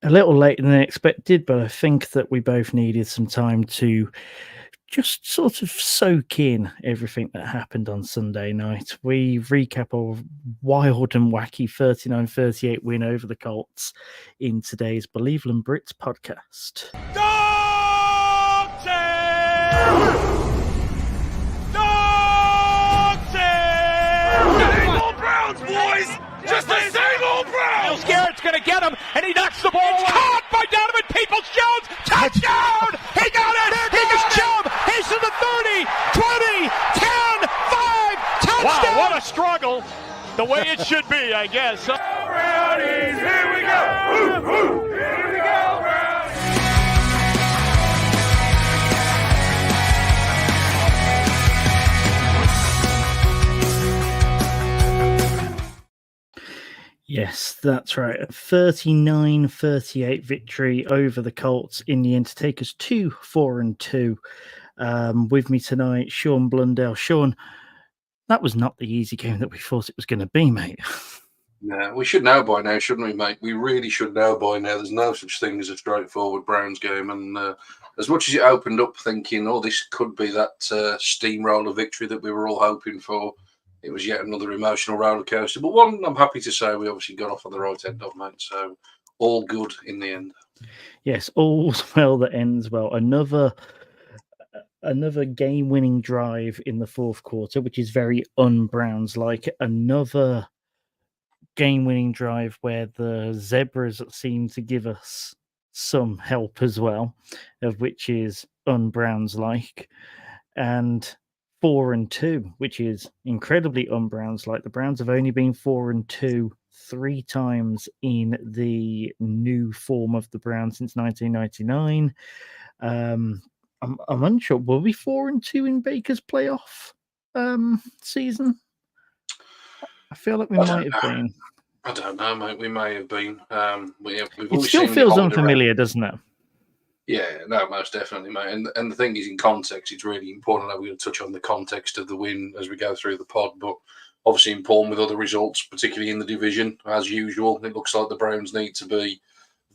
A little later than expected, but I think that we both needed some time to just sort of soak in everything that happened on Sunday night. We recap our wild and wacky 39-38 win over the Colts in today's Believeland Brits podcast. Just the same old Browns! Garrett's going to get him, and he knocks the ball away. Caught by Donovan Peoples-Jones! Touchdown! He got it! He got Chubb! He's to the 30, 20, 10, 5, touchdown! Wow, what a struggle. The way it should be, I guess. Brownies, here we go! Woo, woo. Here we go, Brownies! Yes, that's right. A 39-38 victory over the Colts in the end to take us to 4-2. With me tonight, Shaun Blundell. Shaun, that was not the easy game that we thought it was going to be, mate. No, we should know by now, shouldn't we, mate? We really should know by now. There's no such thing as a straightforward Browns game. And as much as it opened up thinking, oh, this could be that steamroller victory that we were all hoping for, it was yet another emotional roller coaster. But one, I'm happy to say we obviously got off on the right end of, mate. So all good in the end. Yes, all's well that ends well. Another game-winning drive in the fourth quarter, which is very un-Browns-like. Another game-winning drive where the Zebras seem to give us some help as well, of which is un-Browns-like. And 4-2, which is incredibly un-Browns-like. The Browns have only been 4-2 3 times in the new form of the Browns since 1999. I'm unsure. Will we 4-2 in Baker's playoff season? I feel like we might have been. I don't know, mate. We may have been. It still feels unfamiliar, doesn't it? Yeah, no, most definitely, mate. And the thing is, in context, it's really important. We're going to touch on the context of the win as we go through the pod, but obviously important with other results, particularly in the division. As usual, it looks like the Browns need to be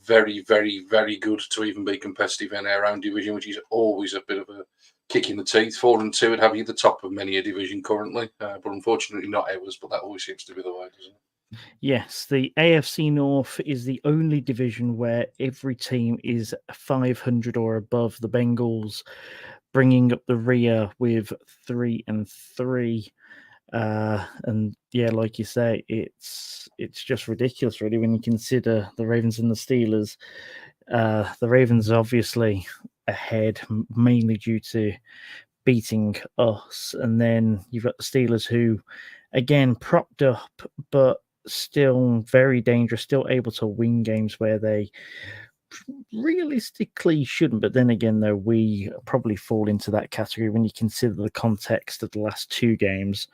very, very, very good to even be competitive in our own division, which is always a bit of a kick in the teeth. 4-2 would have you at the top of many a division currently, but unfortunately not ours, but that always seems to be the way, doesn't it? Yes, the AFC North is the only division where every team is 500 or above. The Bengals bringing up the rear with 3-3. And yeah, like you say, it's just ridiculous, really, when you consider the Ravens and the Steelers. The Ravens are obviously ahead, mainly due to beating us, and then you've got the Steelers, who, again, propped up, but still very dangerous, still able to win games where they realistically shouldn't. But then again, though, we probably fall into that category when you consider the context of the last 2 games.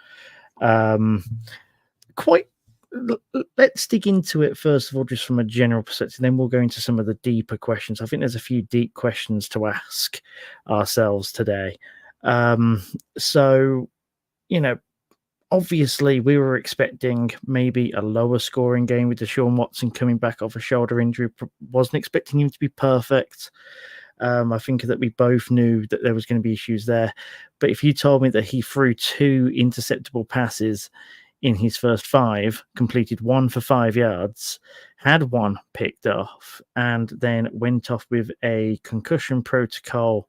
Let's dig into it first of all, just from a general perspective, then we'll go into some of the deeper questions. I think there's a few deep questions to ask ourselves today. So, obviously, we were expecting maybe a lower scoring game with Deshaun Watson coming back off a shoulder injury. Wasn't expecting him to be perfect. I think that we both knew that there was going to be issues there. But if you told me that he threw 2 interceptable passes in his first 5, completed 1 for 5 yards, had 1 picked off, and then went off with a concussion protocol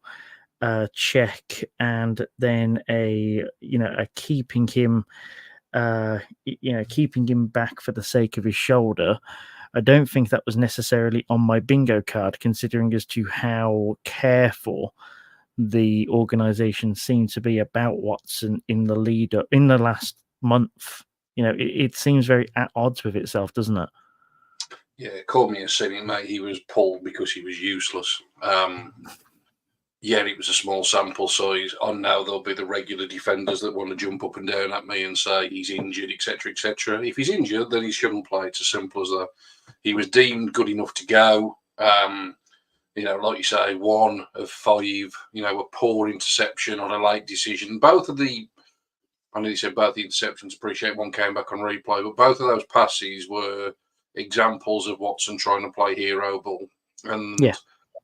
check, and then a keeping him back for the sake of his shoulder. I don't think that was necessarily on my bingo card, considering as to how careful the organization seemed to be about Watson in the last month. It seems very at odds with itself, doesn't it? Yeah, call me a cynic, mate. He was pulled because he was useless. Yeah, it was a small sample size. On now, there'll be the regular defenders that want to jump up and down at me and say he's injured, etc., etc. If he's injured, then he shouldn't play. It's as simple as that. He was deemed good enough to go. Like you say, 1 of 5. A poor interception on a late decision. I know you said both the interceptions. Appreciate one came back on replay, but both of those passes were examples of Watson trying to play hero ball. And Yeah.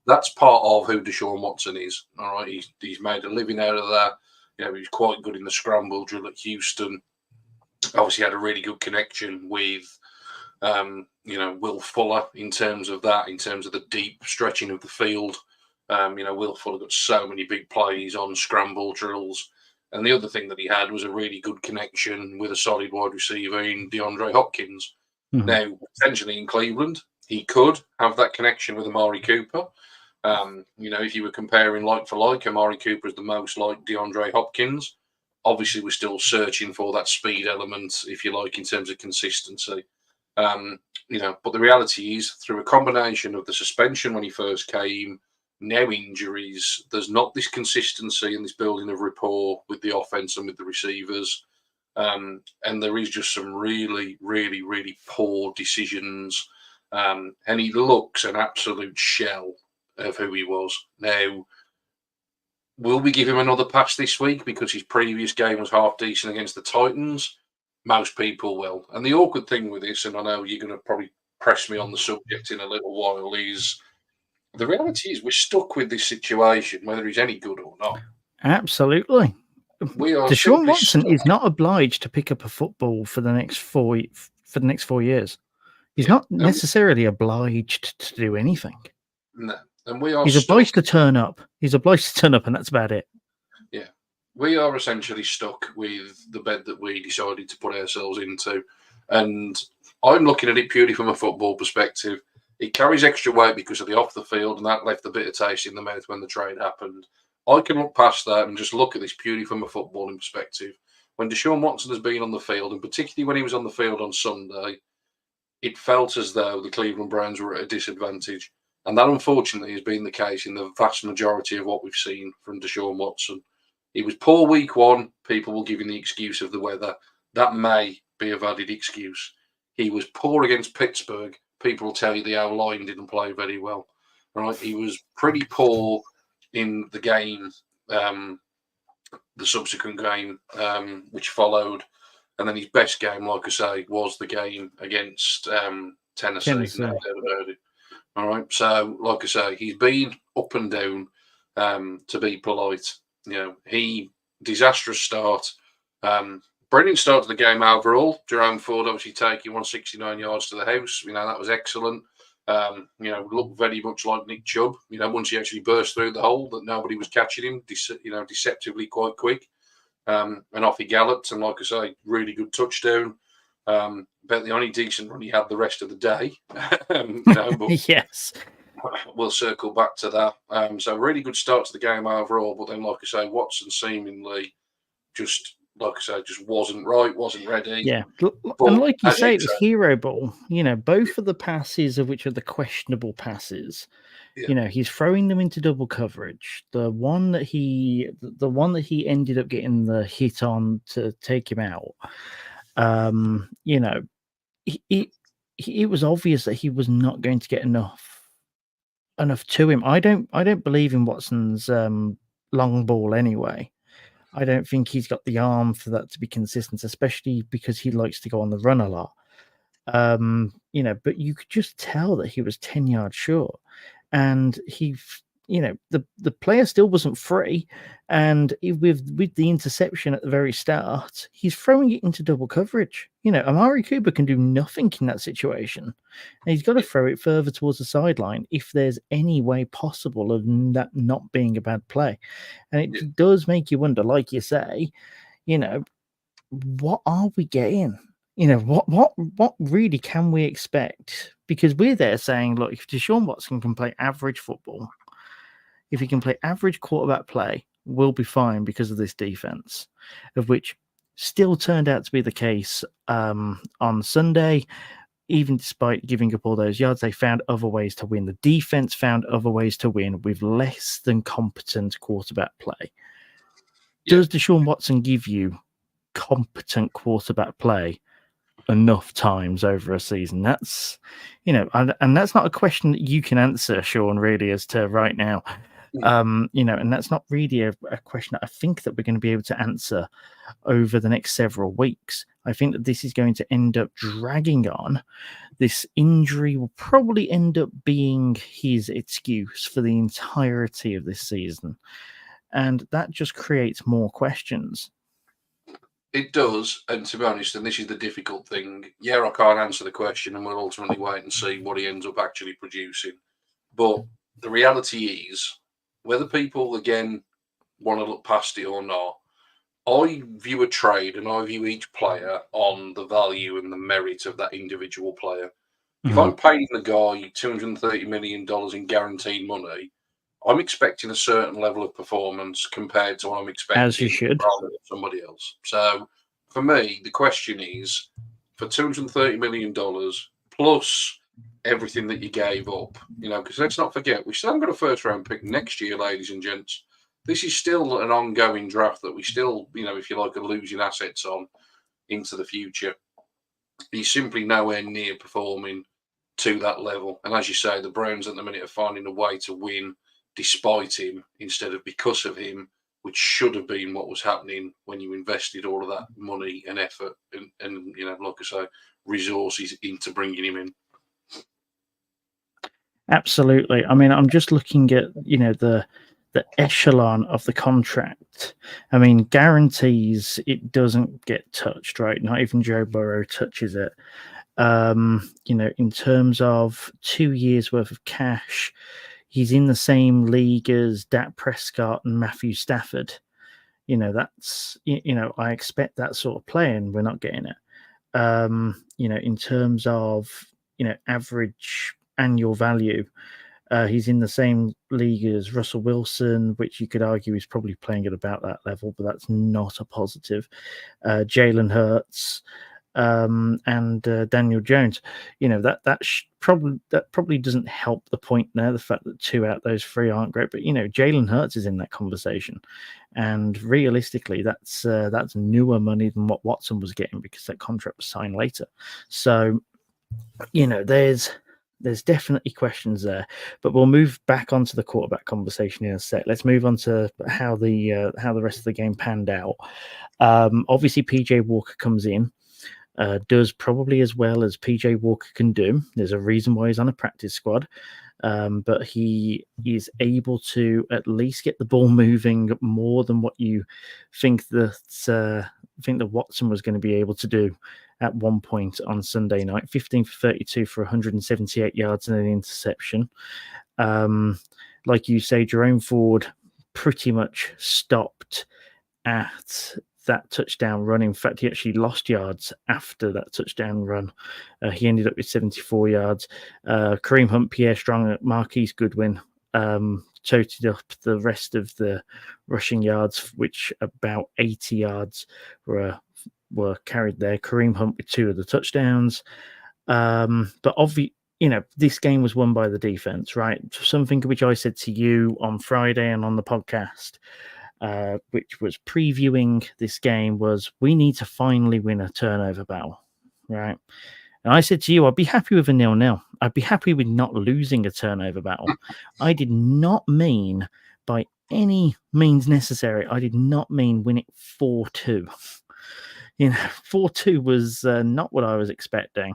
that's part of who Deshaun Watson is. All right. He's made a living out of that. You know, he's quite good in the scramble drill at Houston. Obviously had a really good connection with Will Fuller in terms of the deep stretching of the field. Will Fuller got so many big plays on scramble drills. And the other thing that he had was a really good connection with a solid wide receiver in DeAndre Hopkins. Mm-hmm. Now, potentially in Cleveland, he could have that connection with Amari Cooper. If you were comparing like for like, Amari Cooper is the most like DeAndre Hopkins. Obviously, we're still searching for that speed element, if you like, in terms of consistency. But the reality is, through a combination of the suspension when he first came, now injuries, there's not this consistency and this building of rapport with the offense and with the receivers. And there is just some really, really, really poor decisions. And he looks an absolute shell of who he was. Now, will we give him another pass this week because his previous game was half decent against the Titans? Most people will. And the awkward thing with this, and I know you're going to probably press me on the subject in a little while, is the reality is we're stuck with this situation, whether he's any good or not. Absolutely. Deshaun Watson stuck. is not obliged to pick up a football for the next 4 years. He's not necessarily obliged to do anything. No. And we are He's obliged to turn up. And that's about it. Yeah. We are essentially stuck with the bed that we decided to put ourselves into. And I'm looking at it purely from a football perspective. It carries extra weight because of the off the field, and that left a bitter taste in the mouth when the trade happened. I can look past that and just look at this purely from a footballing perspective. When Deshaun Watson has been on the field, and particularly when he was on the field on Sunday, it felt as though the Cleveland Browns were at a disadvantage. And that, unfortunately, has been the case in the vast majority of what we've seen from Deshaun Watson. He was poor week one. People will give him the excuse of the weather. That may be a valid excuse. He was poor against Pittsburgh. People will tell you the O-line didn't play very well. Right? He was pretty poor in the game, the subsequent game, which followed. And then his best game, like I say, was the game against Tennessee. Never heard it. All right. So, like I say, he's been up and down, to be polite. Disastrous start. Brilliant start to the game overall. Jerome Ford obviously taking 169 yards to the house. That was excellent. Looked very much like Nick Chubb. Once he actually burst through the hole, that nobody was catching him. Deceptively quite quick. And off he galloped. And like I say, really good touchdown. About the only decent run he had the rest of the day. But yes. We'll circle back to that. So really good start to the game overall. But then, like I say, Watson seemingly just wasn't right, wasn't ready. Yeah. And like you say, it was hero ball. Both of the passes of which are the questionable passes. Yeah. He's throwing them into double coverage. The one that he ended up getting the hit on to take him out. It was obvious that he was not going to get enough to him. I don't believe in Watson's long ball anyway. I don't think he's got the arm for that to be consistent, especially because he likes to go on the run a lot. But you could just tell that he was 10 yards short, and the player still wasn't free, and with the interception at the very start, he's throwing it into double coverage. Amari Cooper can do nothing in that situation, and he's got to throw it further towards the sideline if there's any way possible of that not being a bad play. And it does make you wonder, like you say, what are we getting? What really can we expect? Because we're there saying, look, if Deshaun Watson can play average football, if he can play average quarterback play, we'll be fine because of this defense, of which still turned out to be the case on Sunday. Even despite giving up all those yards, they found other ways to win. The defense found other ways to win with less than competent quarterback play. Yeah. Does Deshaun Watson give you competent quarterback play enough times over a season? That's, and that's not a question that you can answer, Shaun, really, as to right now. And that's not really a question that I think that we're going to be able to answer over the next several weeks. I think that this is going to end up dragging on. This injury will probably end up being his excuse for the entirety of this season. And that just creates more questions. It does, and to be honest, and this is the difficult thing, I can't answer the question, and we'll ultimately wait and see what he ends up actually producing. But the reality is, whether people, again, want to look past it or not, I view a trade and I view each player on the value and the merit of that individual player. If I'm paying the guy $230 million in guaranteed money, I'm expecting a certain level of performance compared to what I'm expecting As you should. from somebody else. So for me, the question is, for $230 million plus everything that you gave up, because let's not forget, we still haven't got a first round pick next year, ladies and gents. This is still an ongoing draft that we still, if you like, are losing assets on into the future. He's simply nowhere near performing to that level. And as you say, the Browns at the minute are finding a way to win despite him instead of because of him, which should have been what was happening when you invested all of that money and effort and like I say, resources into bringing him in. Absolutely. I mean, I'm just looking at, the echelon of the contract. I mean, guarantees, it doesn't get touched, right? Not even Joe Burrow touches it. In terms of 2 years worth of cash, he's in the same league as Dak Prescott and Matthew Stafford. That's, I expect that sort of play, and we're not getting it. In terms of, average annual value, he's in the same league as Russell Wilson, which you could argue is probably playing at about that level, but that's not a positive. Jalen Hurts, and Daniel Jones. That probably doesn't help the point there. The fact that 2 out of those 3 aren't great, but Jalen Hurts is in that conversation, and realistically, that's newer money than what Watson was getting because that contract was signed later. So, there's definitely questions there, but we'll move back onto the quarterback conversation in a sec. Let's move on to how the rest of the game panned out. Obviously, PJ Walker comes in. Does probably as well as PJ Walker can do. There's a reason why he's on a practice squad, but he is able to at least get the ball moving more than what you think that Watson was going to be able to do at one point on Sunday night. 15 for 32 for 178 yards and an interception. Like you say, Jerome Ford pretty much stopped at that touchdown run. In fact, he actually lost yards after that touchdown run. He ended up with 74 yards. Kareem Hunt, Pierre Strong, Marquise Goodwin toted up the rest of the rushing yards, which about 80 yards were carried there. Kareem Hunt with 2 of the touchdowns. But obviously, this game was won by the defense, right? Something which I said to you on Friday and on the podcast, which was previewing this game, was we need to finally win a turnover battle, right? And I said to you, I'd be happy with a 0-0. I'd be happy with not losing a turnover battle. I did not mean, by any means necessary, I did not mean win it 4-2. 4-2 was not what I was expecting.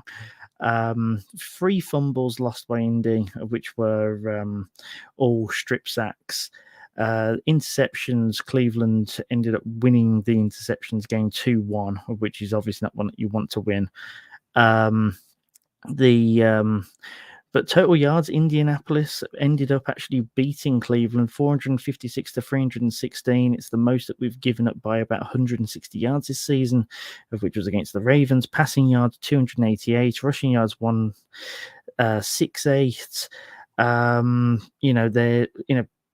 3 fumbles lost by Indy, which were all strip sacks. Interceptions, Cleveland ended up winning the interceptions game 2-1, which is obviously not one that you want to win. But total yards, Indianapolis ended up actually beating Cleveland 456 to 316. It's the most that we've given up by about 160 yards this season, of which was against the Ravens. Passing yards 288, rushing yards 168.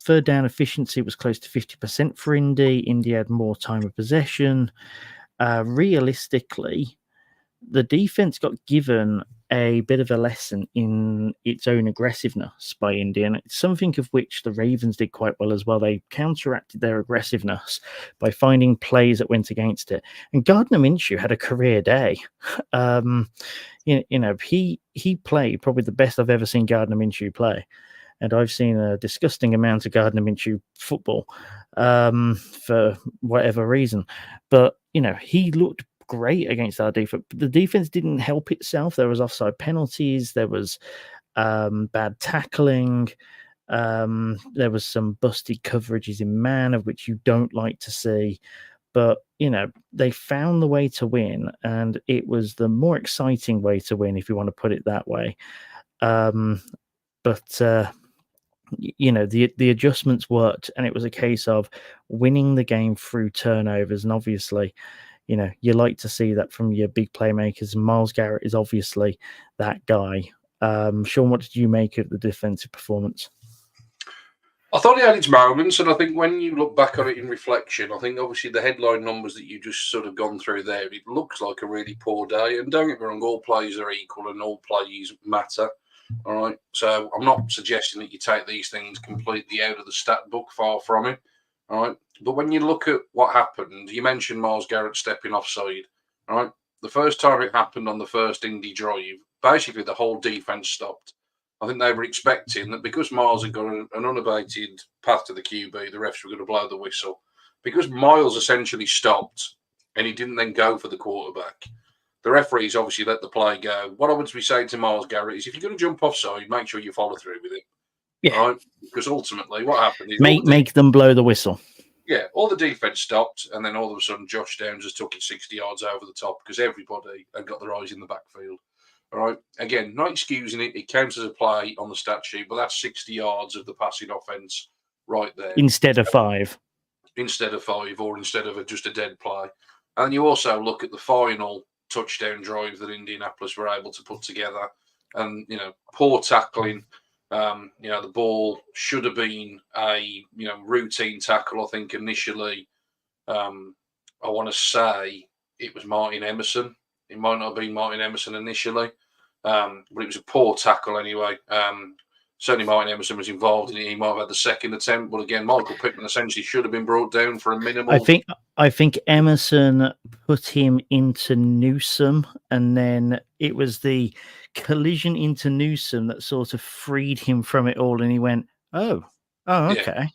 Third down efficiency was close to 50% for Indy. Indy had more time of possession. Realistically, the defense got given a bit of a lesson in its own aggressiveness by Indy, and it's something of which the Ravens did quite well as well. They counteracted their aggressiveness by finding plays that went against it. And Gardner Minshew had a career day. He played probably the best I've ever seen Gardner Minshew play. And I've seen a disgusting amount of Gardner Minshew football for whatever reason. But, he looked great against our defense. But the defense didn't help itself. There was offside penalties. There was bad tackling. There was some busted coverages in man, of which you don't like to see. But, they found the way to win, and it was the more exciting way to win, if you want to put it that way. The adjustments worked, and it was a case of winning the game through turnovers. And obviously, you like to see that from your big playmakers. Myles Garrett is obviously that guy. Shaun, what did you make of the defensive performance? I thought it had its moments, and I think when you look back on it in reflection, I think obviously the headline numbers that you just sort of gone through there, it looks like a really poor day. And don't get me wrong, all plays are equal and all plays matter. All right. So I'm not suggesting that you take these things completely out of the stat book, far from it. All right. But when you look at what happened, you mentioned Myles Garrett stepping offside. All right. The first time it happened on the first Indy drive, basically the whole defense stopped. I think they were expecting that because Myles had got an unabated path to the QB, the refs were going to blow the whistle. Because Myles essentially stopped and he didn't then go for the quarterback, the referees obviously let the play go. What I would be saying to Myles Garrett is if you're going to jump offside, make sure you follow through with it. Yeah. Right? Because ultimately what happened is... Make them blow the whistle. Yeah, all the defense stopped, and then all of a sudden Josh Downs just took it 60 yards over the top because everybody had got their eyes in the backfield. All right. Again, not excusing it. It counts as a play on the stat sheet, but that's 60 yards of the passing offense right there. Instead of 5. Instead of 5, or instead of just a dead play. And you also look at the final touchdown drive that Indianapolis were able to put together. And, poor tackling. The ball should have been a, routine tackle, I think, initially. I want to say it was Martin Emerson. It might not have been Martin Emerson initially, but it was a poor tackle anyway. Certainly Martin Emerson was involved in it. He might have had the second attempt, but again, Michael Pittman essentially should have been brought down for a minimal. I think Emerson put him into Newsome, and then it was the collision into Newsome that sort of freed him from it all, and he went, oh, okay.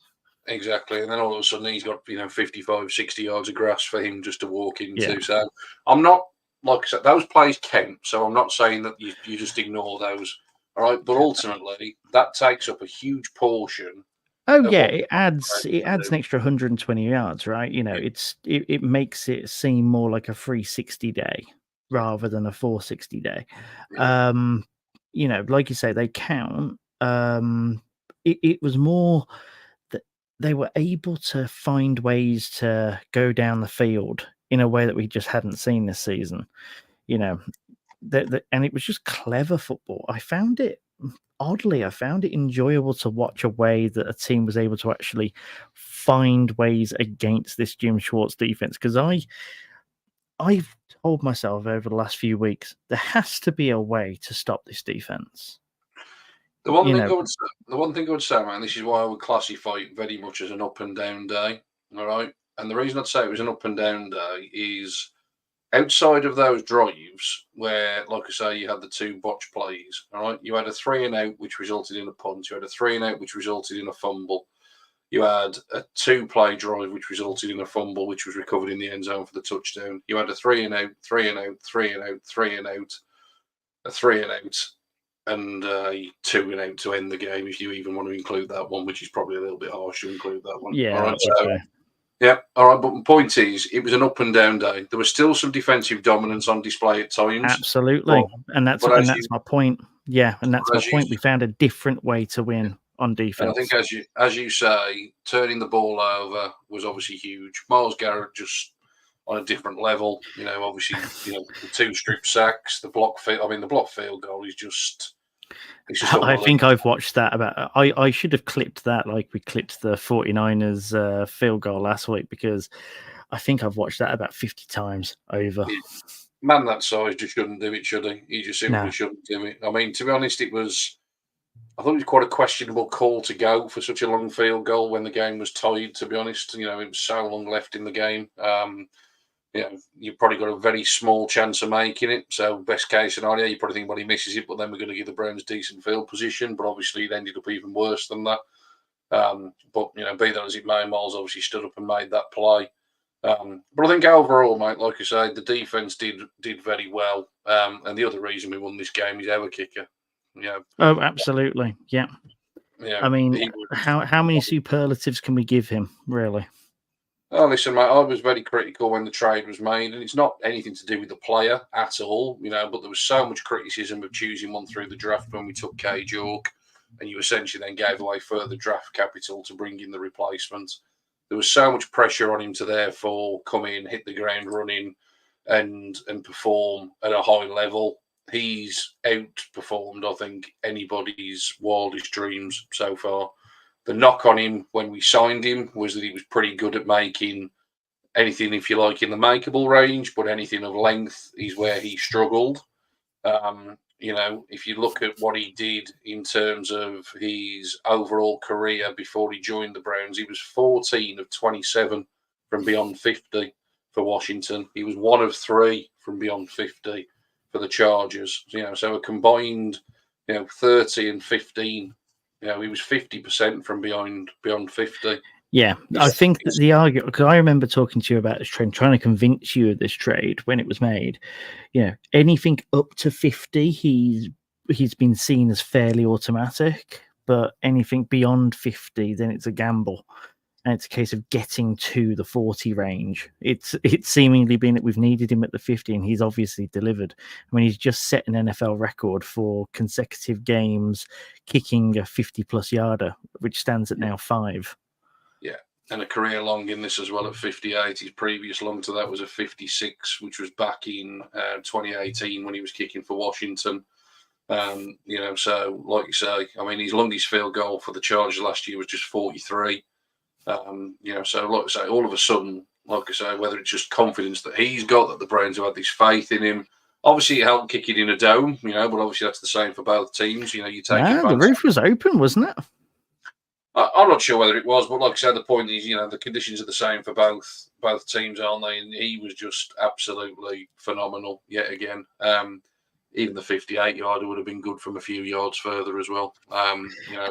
Yeah, exactly. And then all of a sudden he's got, 55, 60 yards of grass for him just to walk into. Yeah. So I'm not, like I said, those plays count. So I'm not saying that you just ignore those. All right. But ultimately, that takes up a huge portion. Oh, yeah. It adds an extra 120 yards, right? It makes it seem more like a 360 day rather than a 460 day. Yeah. Like you say, they count. It was more that they were able to find ways to go down the field in a way that we just hadn't seen this season, and it was just clever football. I found it enjoyable to watch a way that a team was able to actually find ways against this Jim Schwartz defense. Because I've told myself over the last few weeks, there has to be a way to stop this defense. The one thing I would say, man, this is why I would classify it very much as an up and down day. All right. And the reason I'd say it was an up and down day is outside of those drives where, like I say, you had the 2 botch plays. All right. You had a 3-and-out, which resulted in a punt. You had a 3-and-out, which resulted in a fumble. You had a 2-play drive, which resulted in a fumble, which was recovered in the end zone for the touchdown. You had a 3-and-out, 3-and-out, 3-and-out, 3-and-out, a 3-and-out, and a 2-and-out to end the game, if you even want to include that one, which is probably a little bit harsh to include that one. Yeah. All right, yeah. All right. But the point is, it was an up and down day. There was still some defensive dominance on display at times. Absolutely. And that's my point. Yeah. And that's my point. We found a different way to win on defense. And I think, as you say, turning the ball over was obviously huge. Myles Garrett just on a different level. Obviously, the 2 strip sacks, the block field goal is just. I think I've watched that I should have clipped that like we clipped the 49ers field goal last week, because I think I've watched that about 50 times over. Yeah. Man that size just shouldn't do it, should he? He just simply shouldn't do it. I mean, to be honest, I thought it was quite a questionable call to go for such a long field goal when the game was tied, to be honest. It was so long left in the game. You've probably got a very small chance of making it. So best case scenario, you probably think, well, he misses it, but then we're going to give the Browns decent field position. But obviously it ended up even worse than that. But, be that as it may, Myles obviously stood up and made that play. But I think overall, mate, like I say, the defense did very well. And the other reason we won this game is our kicker. Oh, absolutely. Yeah. Yeah. I mean, He was. how many superlatives can we give him, really? Oh, listen, mate, I was very critical when the trade was made, and it's not anything to do with the player at all, but there was so much criticism of choosing one through the draft when we took Cage York, and you essentially then gave away further draft capital to bring in the replacement. There was so much pressure on him to therefore come in, hit the ground running, and perform at a high level. He's outperformed, I think, anybody's wildest dreams so far. The knock on him when we signed him was that he was pretty good at making anything, if you like, in the makeable range, but anything of length is where he struggled. If you look at what he did in terms of his overall career before he joined the Browns, he was 14 of 27 from beyond 50 for Washington. He was 1 of 3 from beyond 50 for the Chargers. So a combined, 30 and 15. He was 50% from beyond 50. Yeah, I think that the argument, because I remember talking to you about this trade, trying to convince you of this trade when it was made. Anything up to 50, he's been seen as fairly automatic, but anything beyond 50, then it's a gamble. And it's a case of getting to the 40 range. It's seemingly been that we've needed him at the 50, and he's obviously delivered. I mean, he's just set an NFL record for consecutive games kicking a 50-plus yarder, which stands at now 5. Yeah, and a career long in this as well at 58. His previous long to that was a 56, which was back in 2018 when he was kicking for Washington. So like you say, I mean, his longest field goal for the Chargers last year was just 43. So like I say, all of a sudden, like I say, whether it's just confidence that he's got, that the Browns have had this faith in him. Obviously, it helped kicking in a dome, but obviously that's the same for both teams. You take advantage. The roof was open, wasn't it? I'm not sure whether it was, but like I said, the point is, the conditions are the same for both teams, aren't they? And he was just absolutely phenomenal yet again. Even the 58-yarder would have been good from a few yards further as well.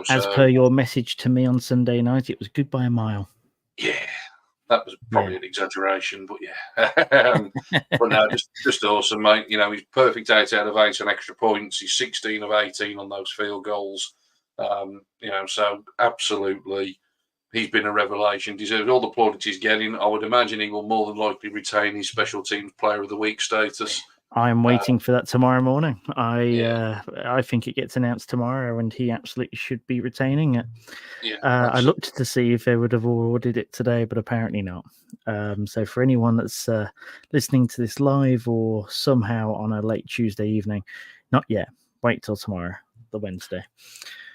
As per your message to me on Sunday night, it was good by a mile. Yeah, that was probably an exaggeration, but yeah. But no, just awesome, mate. He's perfect 8 out of 8 on extra points. He's 16 of 18 on those field goals. So absolutely, he's been a revelation. Deserves all the plaudits he's getting. I would imagine he will more than likely retain his special teams player of the week status. I'm waiting for that tomorrow morning. I think it gets announced tomorrow, and he absolutely should be retaining it. Yeah, I looked to see if they would have awarded it today, but apparently not. So for anyone that's listening to this live or somehow on a late Tuesday evening, not yet. Wait till tomorrow, the Wednesday.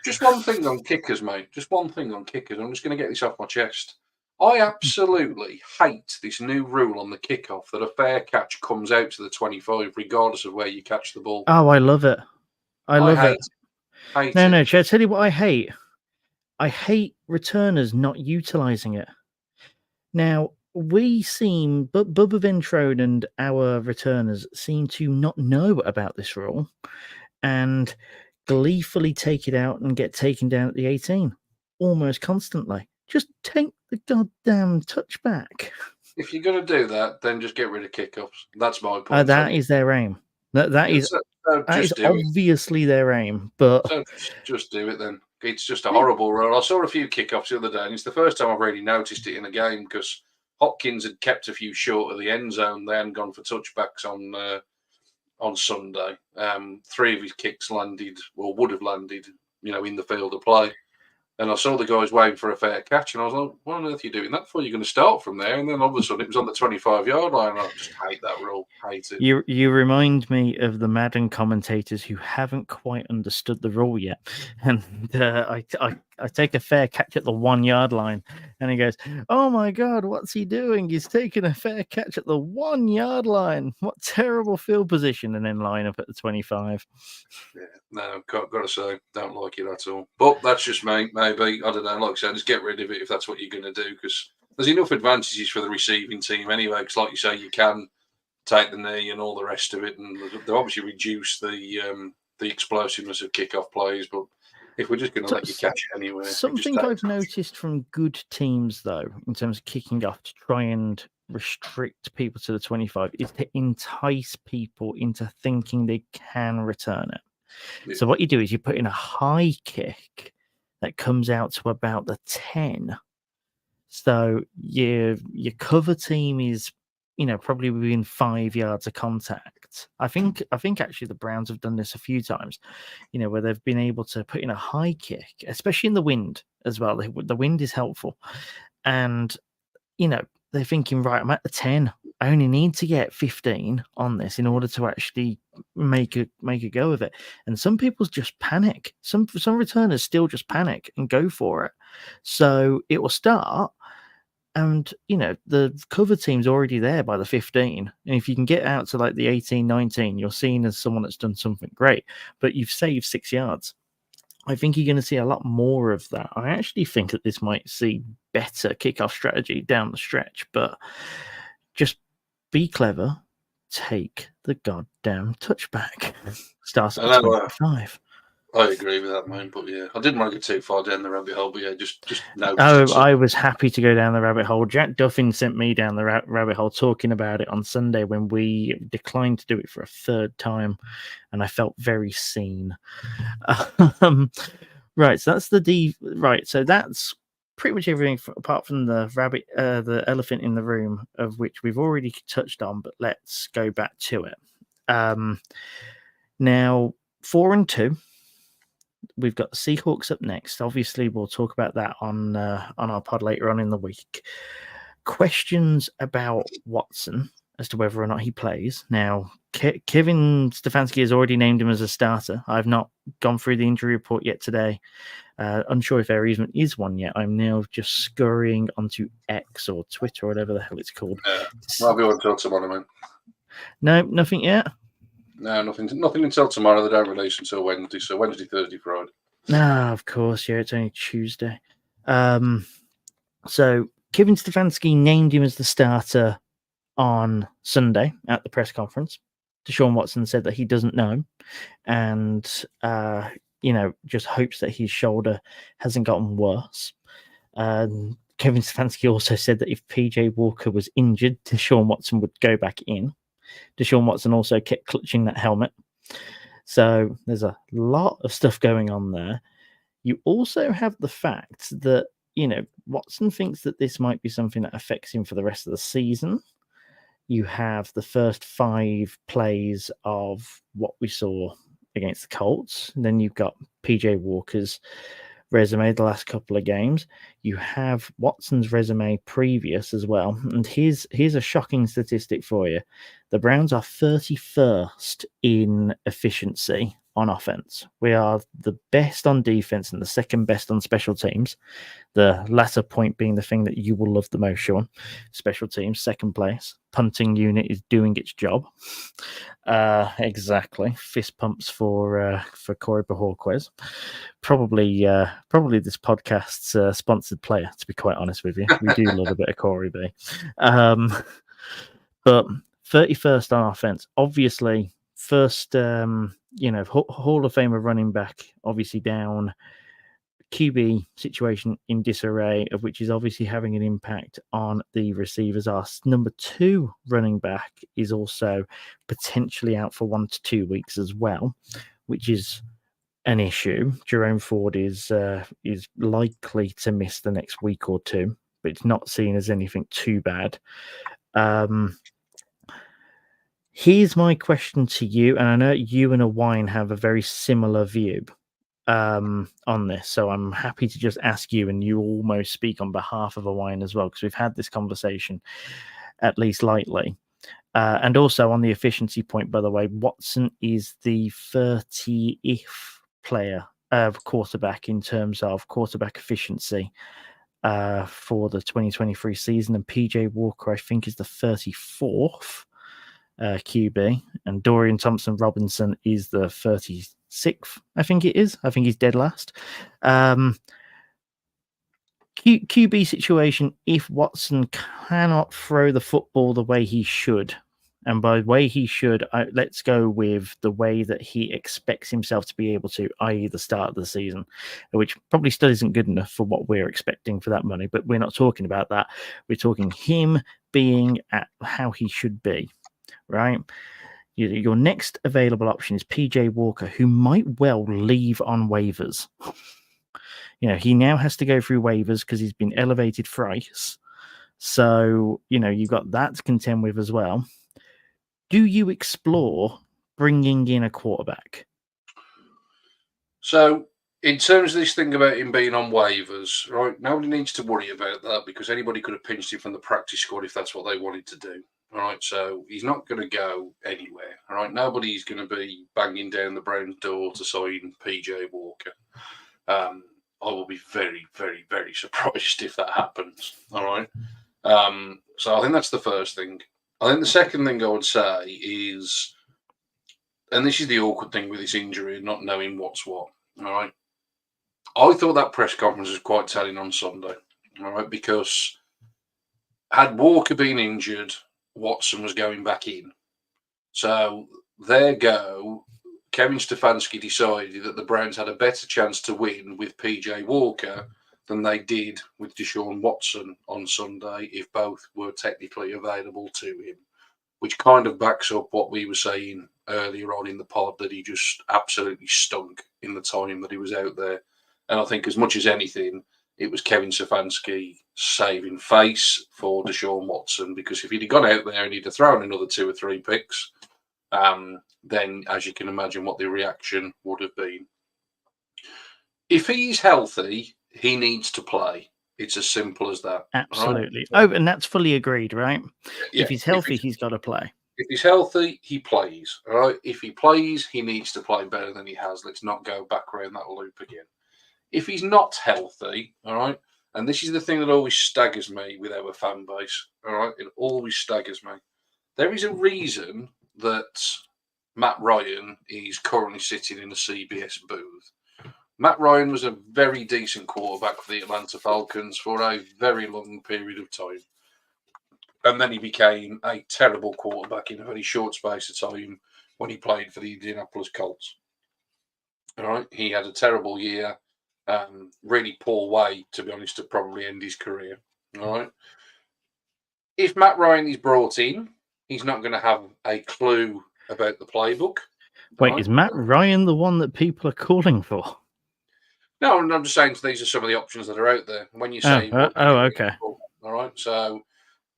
Just one thing on kickers, mate. Just one thing on kickers. I'm just going to get this off my chest. I absolutely hate this new rule on the kickoff that a fair catch comes out to the 25, regardless of where you catch the ball. Oh, I love it. I love it. Hate no, it. No, shall I tell you what I hate? I hate returners not utilising it. Now, we seem, but Bubba Ventrone and our returners seem to not know about this rule and gleefully take it out and get taken down at the 18 almost constantly. Just take the goddamn touchback. If you're going to do that, then just get rid of kickoffs. That's my point. That is their aim. That is obviously their aim. But so just do it then. It's just a horrible rule. I saw a few kickoffs the other day, and it's the first time I've really noticed it in a game because Hopkins had kept a few short of the end zone. They hadn't gone for touchbacks on Sunday. 3 of his kicks landed, or would have landed, in the field of play. And I saw the guys waiting for a fair catch, and I was like, what on earth are you doing that for? You're going to start from there. And then all of a sudden it was on the 25-yard line. I just hate that rule. Hate it. You remind me of the Madden commentators who haven't quite understood the rule yet. And I take a fair catch at the 1-yard line, and he goes, oh my God, what's he doing? He's taking a fair catch at the 1-yard line. What terrible field position. And then line up at the 25. Yeah, no, got to say, don't like it at all. But that's just me. Maybe, I don't know, like I said, just get rid of it if that's what you're going to do, because there's enough advantages for the receiving team anyway, because like you say, you can take the knee and all the rest of it, and they obviously reduce the explosiveness of kickoff plays, but if we're just going to let you catch it anyway. Something I've noticed from good teams, though, in terms of kicking off to try and restrict people to the 25 is to entice people into thinking they can return it. Yeah. So what you do is you put in a high kick that comes out to about the 10. So your cover team is, probably within 5 yards of contact. I think actually the Browns have done this a few times, where they've been able to put in a high kick, especially in the wind as well. The wind is helpful. And, they're thinking, right, I'm at the 10. I only need to get 15 on this in order to actually make a go of it. And some people just panic. Some returners still just panic and go for it. So it will start, and the cover team's already there by the 15. And if you can get out to like the 18, 19, you're seen as someone that's done something great. But you've saved 6 yards. I think you're going to see a lot more of that. I actually think that this might see better kickoff strategy down the stretch, but just be clever. Take the goddamn touchback. Starts at 25. I agree with that, man. But yeah, I didn't want to get too far down the rabbit hole. But yeah, just no. I was happy to go down the rabbit hole. Jack Duffin sent me down the rabbit hole talking about it on Sunday when we declined to do it for a third time, and I felt very seen. Right, so that's so that's pretty much everything apart from the elephant in the room, of which we've already touched on. But let's go back to it. Now 4-2. We've got the Seahawks up next. Obviously, we'll talk about that on our pod later on in the week. Questions about Watson as to whether or not he plays. Now, Kevin Stefanski has already named him as a starter. I've not gone through the injury report yet today. Unsure if there even is one yet. I'm now just scurrying onto X or Twitter or whatever the hell it's called. I'll be able to talk tomorrow, man. No, nothing yet? No, nothing until tomorrow. They don't release until Wednesday. So Wednesday, Thursday, Friday. No, of course. Yeah, it's only Tuesday. So Kevin Stefanski named him as the starter on Sunday at the press conference. Deshaun Watson said that he doesn't know him and, just hopes that his shoulder hasn't gotten worse. Kevin Stefanski also said that if PJ Walker was injured, Deshaun Watson would go back in. Deshaun Watson also kept clutching that helmet. So there's a lot of stuff going on there. You also have the fact that, Watson thinks that this might be something that affects him for the rest of the season. You have the first 5 plays of what we saw against the Colts. And then you've got PJ Walker's resume the last couple of games. You have Watson's resume previous as well. And here's a shocking statistic for you. The Browns are 31st in efficiency on offense. We are the best on defense and the second best on special teams. The latter point being the thing that you will love the most, Shaun. Special teams, second place. Punting unit is doing its job. Exactly. Fist pumps for Corey Bajorquez. Probably this podcast's sponsored player, to be quite honest with you. We do love a bit of Corey B. But 31st on offense. Obviously, first, Hall of Famer running back, obviously down. QB situation in disarray, of which is obviously having an impact on the receivers. Our number 2 running back is also potentially out for 1 to 2 weeks as well, which is an issue. Jerome Ford is likely to miss the next week or two, but it's not seen as anything too bad. Here's my question to you, and I know you and Awine have a very similar view on this, so I'm happy to just ask you, and you almost speak on behalf of Awine as well, because we've had this conversation at least lightly. And also on the efficiency point, by the way, Watson is the 30th player of quarterback in terms of quarterback efficiency for the 2023 season, and PJ Walker, I think, is the 34th QB, and Dorian Thompson-Robinson is the 36th, I think it is. I think he's dead last. QB situation, if Watson cannot throw the football the way he should, and by way he should, let's go with the way that he expects himself to be able to, i.e. the start of the season, which probably still isn't good enough for what we're expecting for that money, but we're not talking about that. We're talking him being at how he should be, right? Your next available option is PJ Walker, who might well leave on waivers. He now has to go through waivers because he's been elevated thrice. So, you've got that to contend with as well. Do you explore bringing in a quarterback? So, in terms of this thing about him being on waivers, right, nobody needs to worry about that because anybody could have pinched him from the practice squad if that's what they wanted to do. All right, so he's not going to go anywhere. All right, nobody's going to be banging down the Browns' door to sign PJ Walker. I will be very, very, very surprised if that happens. All right, so I think that's the first thing. I think the second thing I would say is, and this is the awkward thing with this injury, not knowing what's what. All right, I thought that press conference was quite telling on Sunday. All right, because had Walker been injured, Watson was going back in. So there go. Kevin Stefanski decided that the Browns had a better chance to win with PJ Walker than they did with Deshaun Watson on Sunday if both were technically available to him, which kind of backs up what we were saying earlier on in the pod, that he just absolutely stunk in the time that he was out there. And I think as much as anything, it was Kevin Stefanski saving face for Deshaun Watson, because if he'd have gone out there and he'd have thrown another 2 or 3 picks, then as you can imagine what the reaction would have been. If he's healthy, he needs to play. It's as simple as that. Absolutely. Right? Oh, and that's fully agreed, right? Yeah. If he's healthy, he's got to play. If he's healthy, he plays. All right. If he plays, he needs to play better than he has. Let's not go back around that loop again. If he's not healthy, all right, and this is the thing that always staggers me with our fan base, all right, it always staggers me. There is a reason that Matt Ryan is currently sitting in a CBS booth. Matt Ryan was a very decent quarterback for the Atlanta Falcons for a very long period of time. And then he became a terrible quarterback in a very short space of time when he played for the Indianapolis Colts. All right, he had a terrible year. Really poor way, to be honest, to probably end his career. All right. If Matt Ryan is brought in, he's not going to have a clue about the playbook. Wait, right? Is Matt Ryan the one that people are calling for? No, I'm just saying these are some of the options that are out there. When you say, okay. All right. So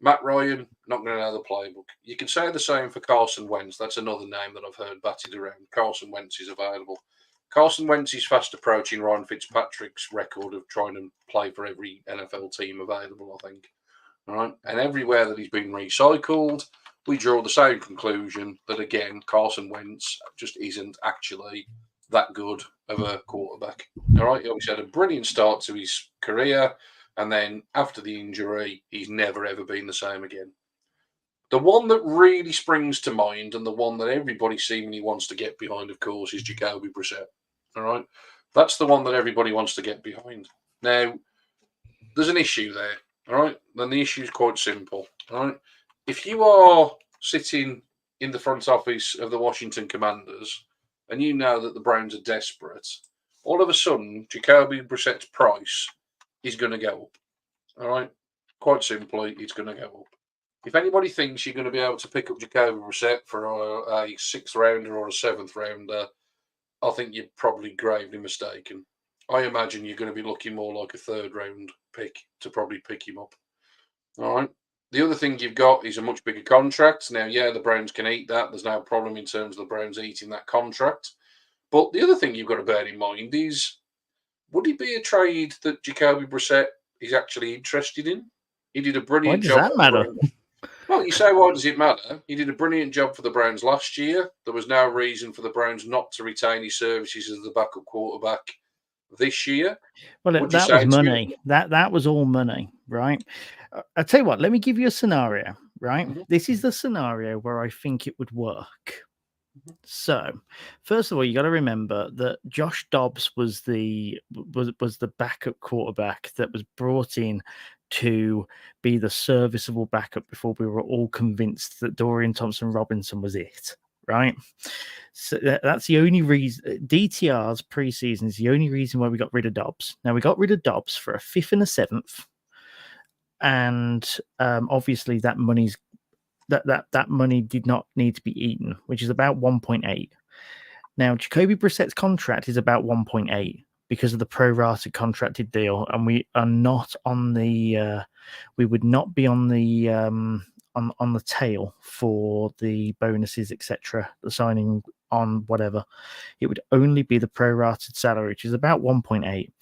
Matt Ryan, not going to know the playbook. You can say the same for Carson Wentz. That's another name that I've heard batted around. Carson Wentz is available. Carson Wentz is fast approaching Ryan Fitzpatrick's record of trying to play for every NFL team available, I think. All right. And everywhere that he's been recycled, we draw the same conclusion that, again, Carson Wentz just isn't actually that good of a quarterback. All right. He obviously had a brilliant start to his career. And then after the injury, he's never, ever been the same again. The one that really springs to mind, and the one that everybody seemingly wants to get behind, of course, is Jacoby Brissett. All right. That's the one that everybody wants to get behind. Now, there's an issue there. All right. Then the issue is quite simple. All right. If you are sitting in the front office of the Washington Commanders and you know that the Browns are desperate, all of a sudden, Jacoby Brissett's price is going to go up. All right. Quite simply, it's going to go up. If anybody thinks you're going to be able to pick up Jacoby Brissett for a 6th rounder or a 7th rounder, I think you're probably gravely mistaken. I imagine you're going to be looking more like a 3rd round pick to probably pick him up. All right. The other thing you've got is a much bigger contract. Now, yeah, the Browns can eat that. There's no problem in terms of the Browns eating that contract. But the other thing you've got to bear in mind is, would it be a trade that Jacoby Brissett is actually interested in? He did a brilliant job. Why does that matter? Well, you say, why does it matter? He did a brilliant job for the Browns last year. There was no reason for the Browns not to retain his services as the backup quarterback this year. Well, that was money. That was all money, right? I'll tell you what, let me give you a scenario, right? Mm-hmm. This is the scenario where I think it would work. Mm-hmm. So, first of all, you got to remember that Josh Dobbs was the backup quarterback that was brought in to be the serviceable backup before we were all convinced that Dorian Thompson-Robinson was it, right? So that's the only reason. DTR's preseason is the only reason why we got rid of Dobbs. Now, we got rid of Dobbs for a 5th and a 7th, and obviously that money's that money did not need to be eaten, which is about 1.8. Now, Jacoby Brissett's contract is about 1.8 because of the pro-rata contracted deal, and we are not on the we would not be on the on the tail for the bonuses, etc., the signing on whatever. It would only be the pro-rated salary, which is about 1.8.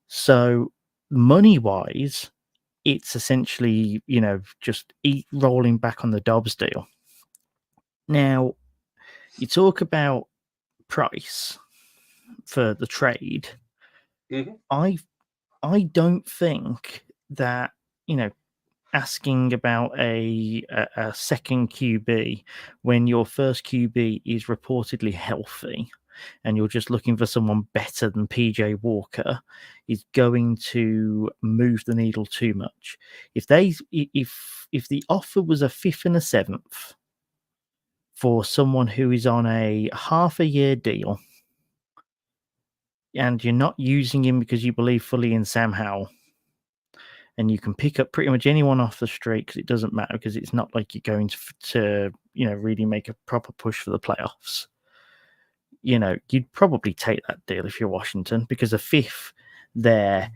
So money-wise, it's essentially, just rolling back on the Dobbs deal. Now, you talk about price for the trade. Mhm. I don't think that, asking about a second QB when your first QB is reportedly healthy and you're just looking for someone better than PJ Walker is going to move the needle too much. If the offer was a 5th and a 7th for someone who is on a half a year deal and you're not using him because you believe fully in Sam Howell, and you can pick up pretty much anyone off the street because it doesn't matter, because it's not like you're going to really make a proper push for the playoffs. You'd probably take that deal if you're Washington, because a 5th there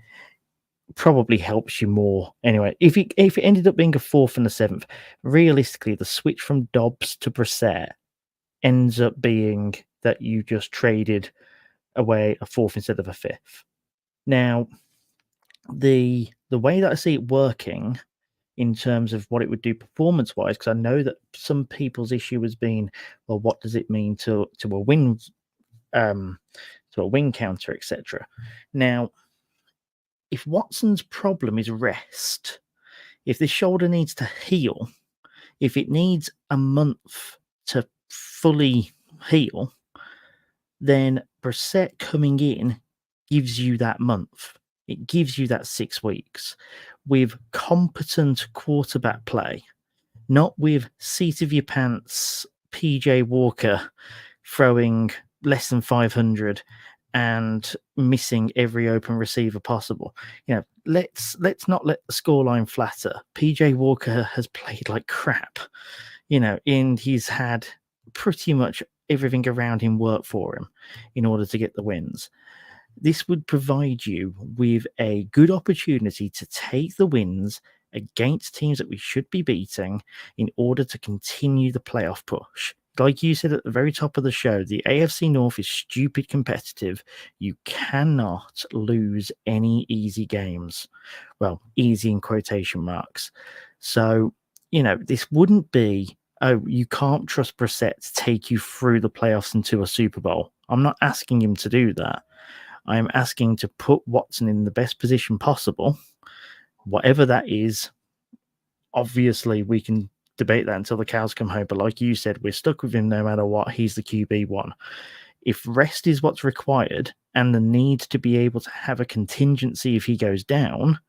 probably helps you more. Anyway, if it ended up being a 4th and a 7th, realistically, the switch from Dobbs to Brissett ends up being that you just traded away a 4th instead of a 5th. Now, the way that I see it working in terms of what it would do performance-wise, because I know that some people's issue has been, well, what does it mean to a win, to a win counter, etc. Now, if Watson's problem is rest, if this shoulder needs to heal, if it needs a month to fully heal, then Brissett coming in gives you that month. It gives you that 6 weeks with competent quarterback play, not with seat of your pants PJ Walker throwing less than 500 and missing every open receiver possible. Let's not let the scoreline flatter. PJ Walker has played like crap, and he's had pretty much everything around him work for him in order to get the wins. This would provide you with a good opportunity to take the wins against teams that we should be beating in order to continue the playoff push. Like you said at the very top of the show, the AFC North is stupid competitive. You cannot lose any easy games. Well, easy in quotation marks. So, this wouldn't be, oh, you can't trust Brissett to take you through the playoffs into a Super Bowl. I'm not asking him to do that. I'm asking to put Watson in the best position possible, whatever that is. Obviously, we can debate that until the cows come home. But like you said, we're stuck with him no matter what. He's the QB1. If rest is what's required and the need to be able to have a contingency if he goes down,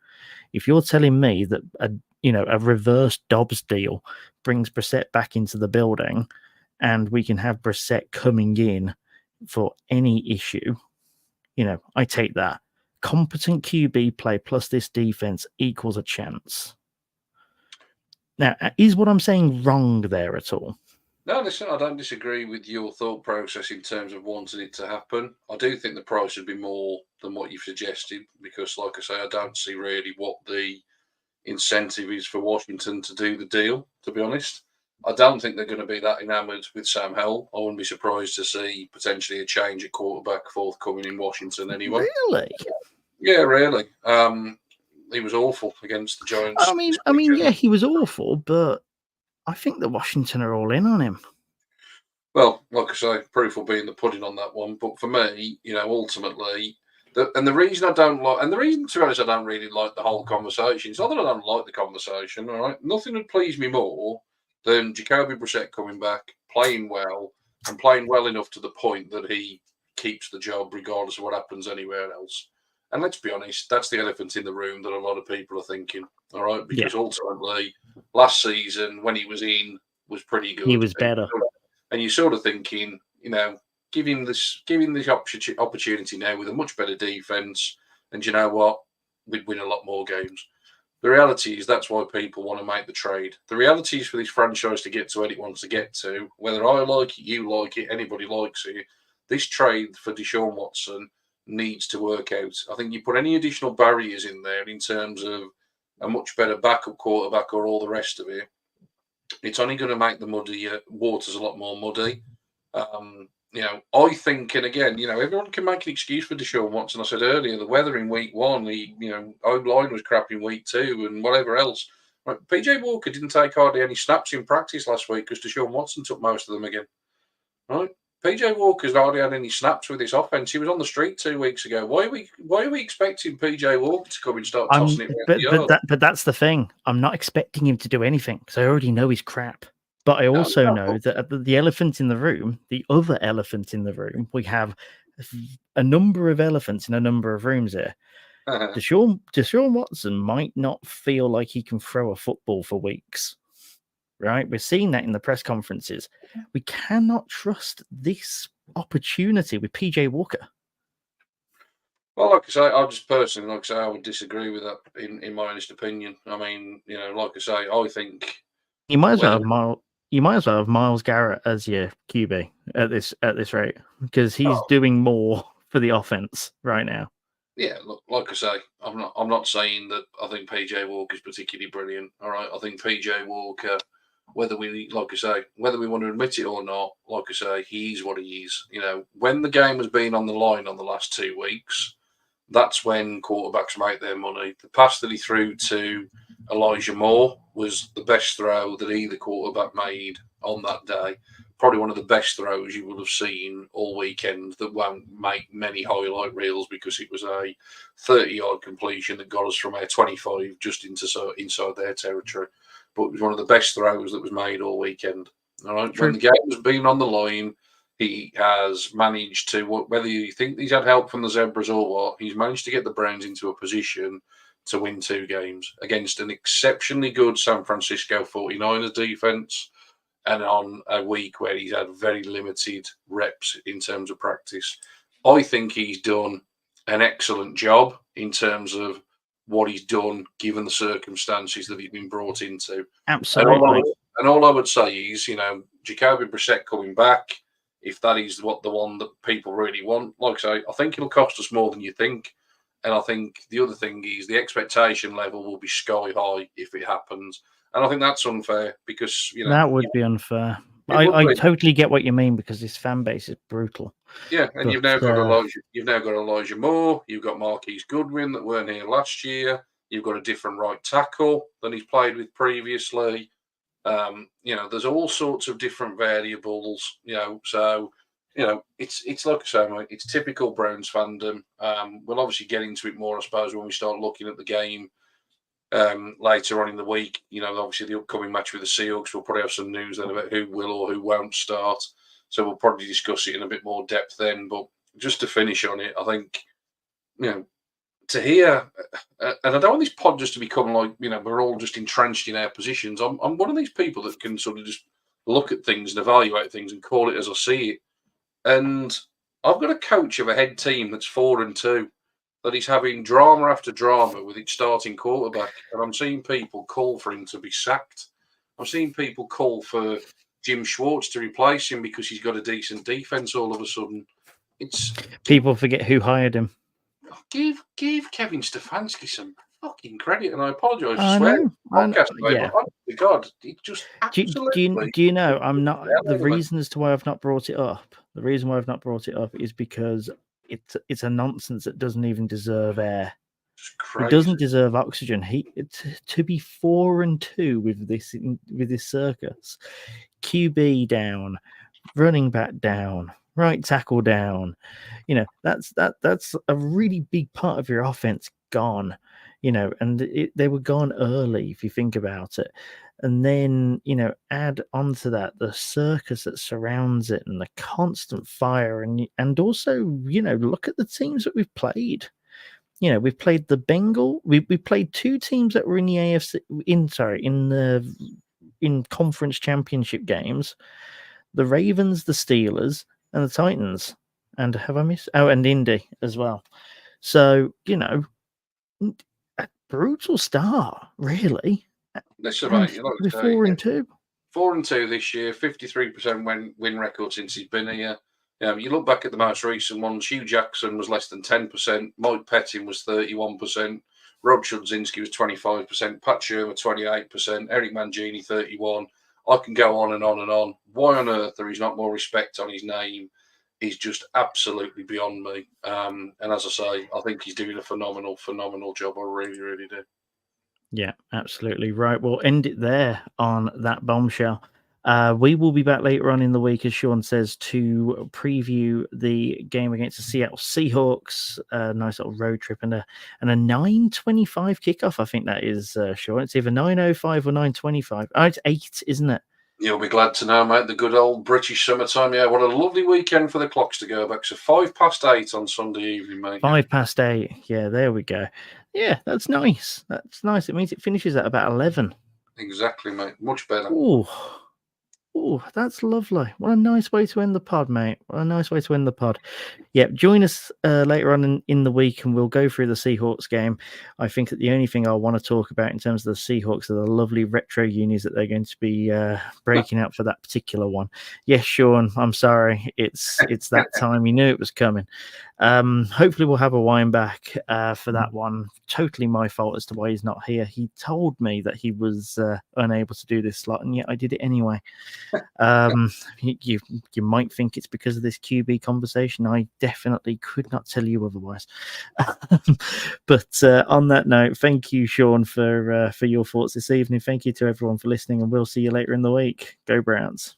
if you're telling me that a reverse Dobbs deal brings Brissett back into the building and we can have Brissett coming in for any issue, I take that. Competent QB play plus this defense equals a chance. Now, is what I'm saying wrong there at all? No, listen, I don't disagree with your thought process in terms of wanting it to happen. I do think the price should be more than what you've suggested because, like I say, I don't see really what the incentive is for Washington to do the deal, to be honest. I don't think they're going to be that enamoured with Sam Howell. I wouldn't be surprised to see potentially a change at quarterback forthcoming in Washington anyway. Really? Yeah, really. He was awful against the Giants. I mean, yeah, he was awful, but I think that Washington are all in on him. Well, like I say, proof will be in the pudding on that one. But for me, ultimately, the reason I don't like, and the reason, to be honest, I don't really like the whole conversation, it's not that I don't like the conversation, all right? Nothing would please me more than Jacoby Brissett coming back, playing well, and playing well enough to the point that he keeps the job regardless of what happens anywhere else. And let's be honest, that's the elephant in the room that a lot of people are thinking, all right? Because ultimately, last season, when he was in, was pretty good. He was better. And you're sort of thinking, give him this opportunity now with a much better defense. And you know what? We'd win a lot more games. The reality is that's why people want to make the trade. The reality is for this franchise to get to where it wants to get to, whether I like it, you like it, anybody likes it, this trade for Deshaun Watson needs to work out. I think you put any additional barriers in there in terms of a much better backup quarterback or all the rest of it, it's only going to make the waters a lot more muddy. I think, and again, everyone can make an excuse for Deshaun Watson. I said earlier, the weather in week one, O-line was crap in week two and whatever else. Right, PJ Walker didn't take hardly any snaps in practice last week because Deshaun Watson took most of them again. Right? PJ Walker's hardly had any snaps with this offense. He was on the street 2 weeks ago. Why are we expecting PJ Walker to come and start tossing it around the yard? But that's the thing. I'm not expecting him to do anything because I already know he's crap. But I also know that the elephant in the room, the other elephant in the room, we have a number of elephants in a number of rooms here. Deshaun Watson might not feel like he can throw a football for weeks, right? We're seeing that in the press conferences. We cannot trust this opportunity with PJ Walker. Well, like I say, I just personally, I would disagree with that in my honest opinion. I mean, like I say, I think you might as well have Myles Garrett as your QB at this rate because he's doing more for the offense right now. Yeah, look, like I say, I'm not saying that I think PJ Walker is particularly brilliant. All right, I think PJ Walker, whether we want to admit it or not, like I say, he's what he is. When the game has been on the line on the last 2 weeks, that's when quarterbacks make their money. The pass that he threw to Elijah Moore was the best throw that either quarterback made on that day. Probably one of the best throws you will have seen all weekend that won't make many highlight reels because it was a 30-yard completion that got us from our 25 just inside their territory. But it was one of the best throws that was made all weekend. All right, True. When the game has been on the line, he has managed to, whether you think he's had help from the Zebras or what, he's managed to get the Browns into a position to win 2 games against an exceptionally good San Francisco 49ers defense and on a week where he's had very limited reps in terms of practice. I think he's done an excellent job in terms of what he's done given the circumstances that he's been brought into. Absolutely. And all I would say is, Jacoby Brissett coming back, if that is the one that people really want, like I say, I think it'll cost us more than you think. And I think the other thing is the expectation level will be sky high if it happens. And I think that's unfair because, that would be unfair. I totally get what you mean because this fan base is brutal. Yeah, and you've now got Elijah Moore, you've got Marquise Goodwin that weren't here last year, you've got a different right tackle than he's played with previously. There's all sorts of different variables, so it's like I say, mate, it's typical Browns fandom. We'll obviously get into it more, I suppose, when we start looking at the game later on in the week. Obviously the upcoming match with the Seahawks, we'll probably have some news then about who will or who won't start. So we'll probably discuss it in a bit more depth then. But just to finish on it, I think, to hear, and I don't want this pod just to become like, we're all just entrenched in our positions. I'm one of these people that can sort of just look at things and evaluate things and call it as I see it. And I've got a coach of a head team that's 4-2, that he's having drama after drama with its starting quarterback. And I'm seeing people call for him to be sacked. I'm seeing people call for Jim Schwartz to replace him because he's got a decent defense all of a sudden. People forget who hired him. Give Kevin Stefanski some fucking credit, and I apologise for swearing. Yeah. But God, it just absolutely. Do you know? I'm not. The reason as to why I've not brought it up. The reason why I've not brought it up is because it's a nonsense that doesn't even deserve air. It doesn't deserve oxygen. To be 4-2 with this circus, QB down, running back down, right tackle down. That's a really big part of your offense gone. And they were gone early if you think about it. And then, add onto that the circus that surrounds it and the constant fire and also, look at the teams that we've played. We've played the Bengal. We played 2 teams that were in the AFC in conference championship games. The Ravens, the Steelers, and the Titans. And have I missed? Oh, and Indy as well. So, brutal start, really. That's And about, like we're I say, 4-2. 4-2 this year, 53% win record since he's been here. You look back at the most recent ones. Hugh Jackson was less than 10%. Mike Pettin was 31%. Rob Chudzinski was 25%. Pat Shermer 28%. Eric Mangini 31%. I can go on and on and on. Why on earth there is not more respect on his name is just absolutely beyond me. And as I say, I think he's doing a phenomenal job. I really, really do. Yeah, absolutely right. We'll end it there on that bombshell. We will be back later on in the week, as Shaun says, to preview the game against the Seattle Seahawks. A nice little road trip and a 9:25 kickoff. I think that is, Shaun. It's either 9:05 or 9:25. Oh, it's 8, isn't it? You'll be glad to know, mate, the good old British summertime. Yeah, what a lovely weekend for the clocks to go back. So 8:05 on Sunday evening, mate. 8:05. Yeah, there we go. Yeah, that's nice. That's nice. It means it finishes at about 11. Exactly, mate. Much better. Oh, that's lovely. What a nice way to end the pod, mate. What a nice way to end the pod. Yeah, join us later on in the week and we'll go through the Seahawks game. I think that the only thing I want to talk about in terms of the Seahawks are the lovely retro unis that they're going to be breaking out for that particular one. Yes, Shaun, I'm sorry. It's that time. You knew it was coming. Hopefully we'll have a wine back for that one. Totally my fault as to why he's not here. He told me that he was unable to do this slot, and yet I did it anyway. You might think it's because of this QB conversation. I definitely could not tell you otherwise. But on that note, thank you, Shaun, for your thoughts this evening. Thank you to everyone for listening, and we'll see you later in the week. Go Browns.